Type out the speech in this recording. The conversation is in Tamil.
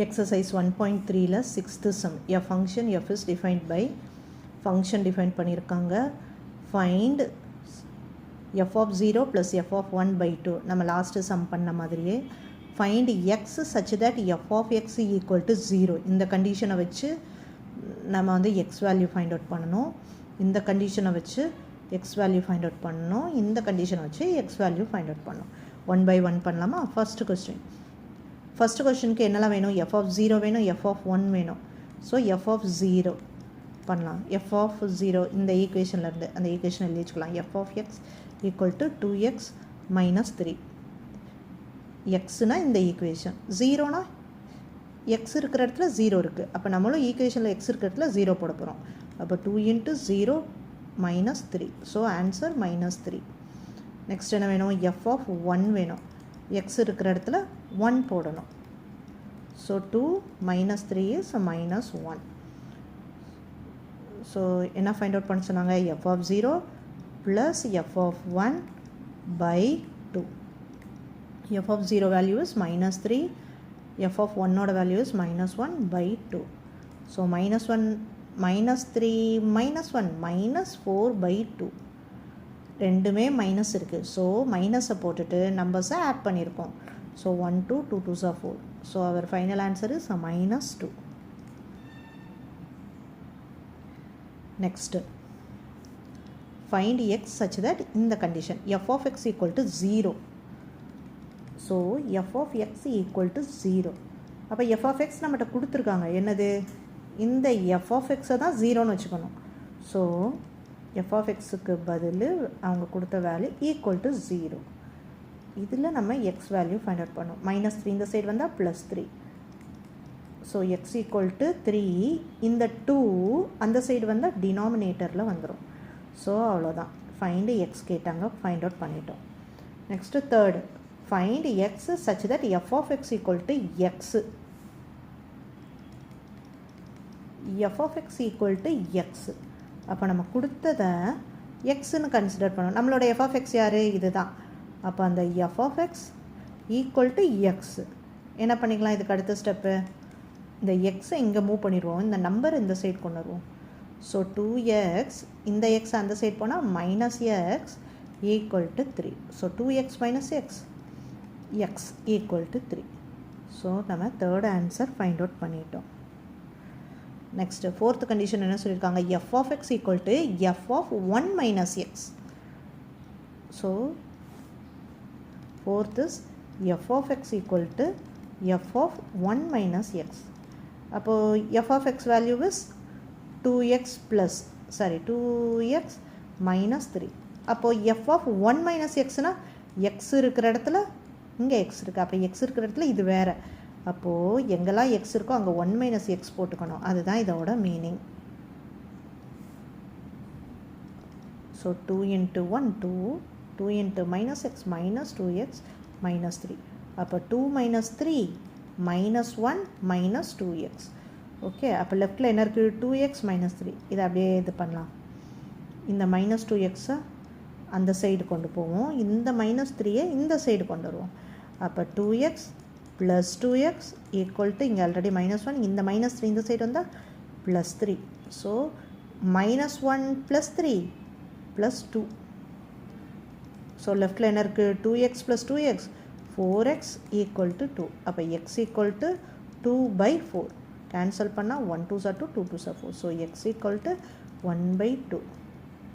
Exercise 1.3 ல 6th sum. A function f is defined by function define பண்ணிருக்காங்க. Find f of 0 plus f of 1 by 2. நம்ம last sum பண்ண மாதிரியே find x such that f of x equal to 0. இந்த கண்டிஷனை வச்சு நம்ம வந்து x value find out பண்ணணும். இந்த கண்டிஷனை வச்சு x value find out பண்ணணும். இந்த கண்டிஷனை வச்சு x value find out பண்ணணும். 1 by 1 பண்ணலாமா? First question. ஃபஸ்ட் கொஷனுக்கு என்னெல்லாம் வேணும்? எஃப் ஆஃப் 0 வேணும், எஃப் ஆஃப் 1 வேணும். ஸோ எஃப் ஆஃப் 0 பண்ணலாம். எஃப் ஆஃப் 0 இந்த ஈக்குவேஷன்லேருந்து அந்த ஈக்குவேஷன் எழுதி வச்சுக்கலாம். F of X equal to 2x minus 3. எக்ஸ்னால் இந்த ஈக்குவேஷன், ஜீரோனா எக்ஸ் இருக்கிற இடத்துல 0 இருக்குது. அப்போ நம்மளும் ஈக்குவேஷனில் எக்ஸ் இருக்கிற இடத்துல 0 போட போகிறோம். அப்போ 2 into 0 minus 3. So answer minus 3. Next என்ன வேணும்? எஃப் ஆஃப் 1 வேணும். எக்ஸ் இருக்கிற இடத்துல 1 போடணும். So 2 minus 3 is minus 1. So என்ன ஃபைண்ட் அவுட் பண்ண சொன்னாங்க? F of 0 plus F of 1 by 2. F of 0 value is minus 3. F of 1ஓட value is minus 1 by 2. So minus 1 minus 3 minus 1 minus 4 by 2. ரெண்டுமே மைனஸ் இருக்குது. ஸோ மைனஸை போட்டுட்டு நம்பர்ஸை ஆட் பண்ணியிருக்கோம். So 1 2 2 2s are 4. So our final answer is minus 2. Next find X such that இந்த condition F of X equal to 0. So F of X equal to 0. அப்போ எஃப் ஆஃப் எக்ஸ் நம்மகிட்ட கொடுத்துருக்காங்க. என்னது? இந்த எஃப் ஆஃப் எக்ஸை தான் 0ன்னு வச்சுக்கணும். ஸோ எஃப் ஆஃப் எக்ஸுக்கு பதில் அவங்க கொடுத்த வேல்யூ ஈக்குவல் டு 0. இதில் நம்ம எக்ஸ் வேல்யூ ஃபைண்ட் அவுட் பண்ணோம். மைனஸ் 3 இந்த சைடு வந்தால் plus 3. So X equal to 3. இந்த 2 அந்த சைடு வந்தால் டினாமினேட்டரில் வந்துடும். ஸோ அவ்வளோதான். ஃபைண்டு எக்ஸ் கேட்டாங்க, ஃபைண்ட் அவுட் பண்ணிட்டோம். Next third find X such that f of X equal to x. F of X equal to x. அப்போ நம்ம கொடுத்ததை எக்ஸுன்னு கன்சிடர் பண்ணோம். நம்மளோட எஃப் ஆஃப் எக்ஸ் யார்? இது தான். அப்போ அந்த f of X equal to x என்ன பண்ணிக்கலாம்? இதுக்கு அடுத்த ஸ்டெப்பு இந்த எக்ஸை இங்கே மூவ் பண்ணிடுவோம். இந்த நம்பர் இந்த சைடு கொண்டு வருவோம். ஸோ 2x இந்த எக்ஸ் அந்த சைடு போனால் minus X equal to 3. So 2x minus X X equal to 3. So நம்ம தேர்ட் ஆன்சர் ஃபைண்ட் அவுட் பண்ணிட்டோம். நெக்ஸ்ட்டு ஃபோர்த் கண்டிஷன் என்ன சொல்லியிருக்காங்க? F of X equal to F of 1 minus X. So fourth is F of X equal to F of 1 minus X. அப்போது F of X value is 2x minus 3. அப்போது எஃப் ஆஃப் 1 மைனஸ் எக்ஸ்னால் எக்ஸ் இருக்கிற இடத்துல இங்கே எக்ஸ் இருக்குது. அப்போ எக்ஸ் இருக்கிற இடத்துல இது வேறு. அப்போது எங்கெல்லாம் எக்ஸ் இருக்கோ அங்கே 1 மைனஸ் எக்ஸ் போட்டுக்கணும். அதுதான் இதோட meaning. So 2 into 1 2, 2 into minus x minus 2x minus 3. அப்போ 2 minus 3 minus 1 minus 2x. Okay, அப்போ லெஃப்டில் என்ன இருக்குது? 2x minus 3. இதை அப்படியே இது பண்ணலாம். இந்த மைனஸ் 2xை அந்த சைடு கொண்டு போவோம். இந்த மைனஸ் 3யை இந்த சைடு கொண்டு வருவோம். அப்போ 2x plus 2x equal to இங்கே ஆல்ரெடி minus 1, இந்த minus 3 இந்த சைடு வந்தால் plus 3. So minus 1 plus 3 plus 2. So லெஃப்டில் என்ன இருக்குது? 2x plus 2x 4x equal to 2. அப்போ x equal to 2 by 4. Cancel பண்ணால் 1 2s are 2, 2 2s are 4. So x equal to 1 by 2.